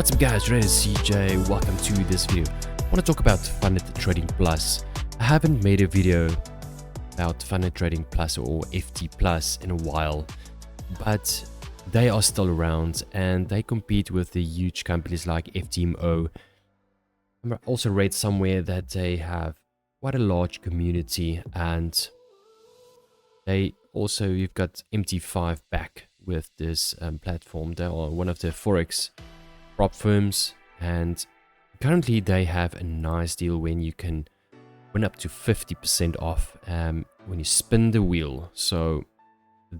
What's up guys, Traders CJ, welcome to this video. I want to talk about Funded Trading Plus. I haven't made a video about Funded Trading Plus or FT Plus in a while, but they are still around and they compete with the huge companies like FTMO. I also read somewhere that they have quite a large community, and you've got MT5 back with this platform. They are one of the Forex prop firms, and currently they have a nice deal when you can win up to 50% off when you spin the wheel. So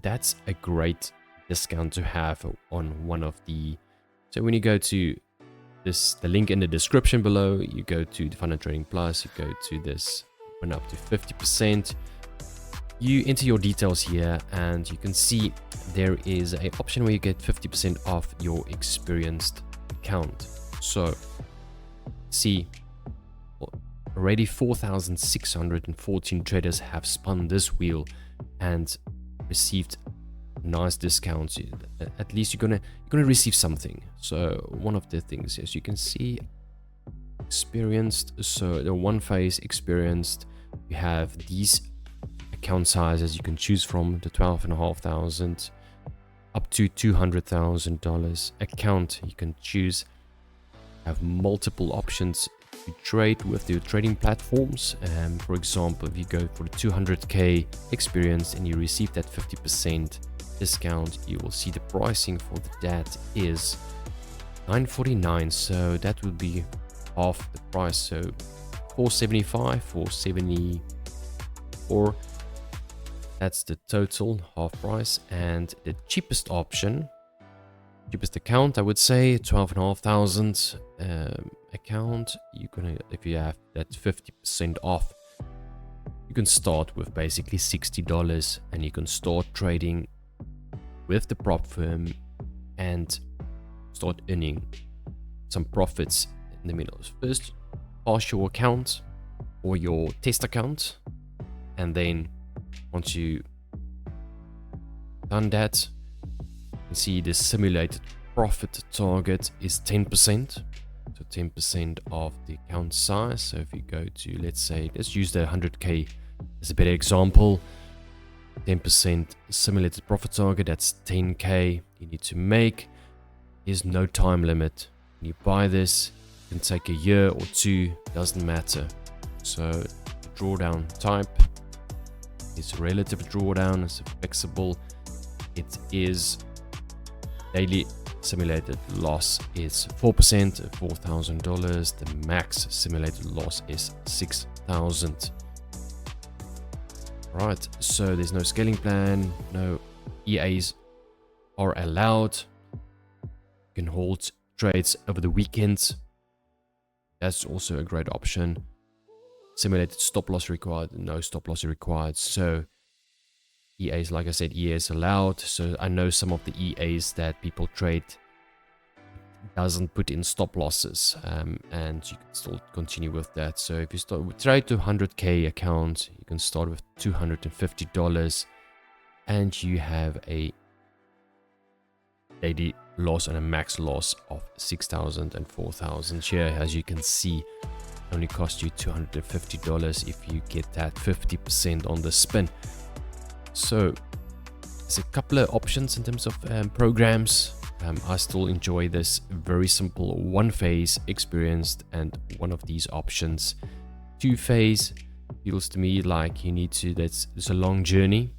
that's a great discount to have on one of the. So when you go to this, the link in the description below, you go to the Funded Trading Plus, you go to this win up to 50%. You enter your details here and you can see there is an option where you get 50% off your experienced account. So see, already 4,614 traders have spun this wheel and received nice discounts. At least you're gonna receive something. So one of the things, as you can see, experienced, so the one phase experienced, you have these account sizes you can choose from, the 12,500 up to $200,000 account. You can choose, have multiple options to trade with the trading platforms. For example, if you go for the 200k experience and you receive that 50% discount, you will see the pricing for that is $9.49, so that would be half the price, so $4.75, $4.74. That's the total half price. And the cheapest option, cheapest account, I would say 12,500 account. If you have that 50% off, you can start with basically $60 and you can start trading with the prop firm and start earning some profits in the middle. First, pass your account or your test account, and then once you done that, you can see the simulated profit target is 10%. So 10% of the account size. So if you go to, let's use the 100k as a better example. 10% simulated profit target, that's 10k you need to make. There's no time limit. When you buy this, it can take a year or two, doesn't matter. So drawdown type, it's a relative drawdown, it's flexible. It is daily simulated loss is 4% at $4,000. The max simulated loss is 6,000. Right, so there's no scaling plan, no EAs are allowed. You can hold trades over the weekend. That's also a great option. Simulated stop loss required, no stop loss required. So EAs, like I said, EAs allowed. So I know some of the EAs that people trade doesn't put in stop losses, and you can still continue with that. So if you trade to 100k account, you can start with $250 and you have a daily loss and a max loss of 6,000 and 4,000 here. As you can see, only cost you $250 if you get that 50% on the spin. So there's a couple of options in terms of programs. I still enjoy this very simple one phase experienced and one of these options. Two phase feels to me like you need to, it's a long journey.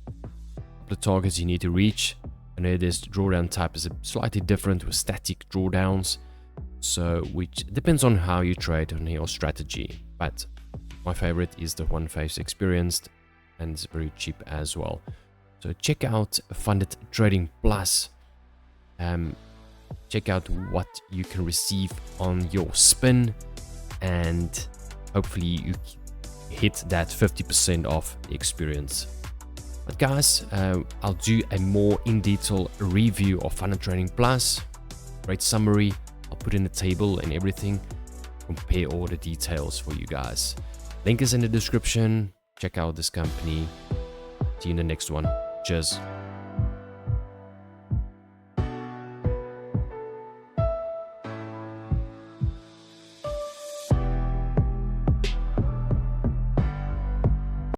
The targets you need to reach. I know this drawdown type is slightly different with static drawdowns. So which depends on how you trade and your strategy, but my favorite is the one phase experienced, and it's very cheap as well. So check out Funded Trading Plus. Check out what you can receive on your spin, and hopefully you hit that 50% off the experience. But guys, I'll do a more in-detail review of Funded Trading Plus. Great summary. I'll put in the table and everything, compare all the details for you guys. Link is in the description. Check out this company. See you in the next one. Cheers.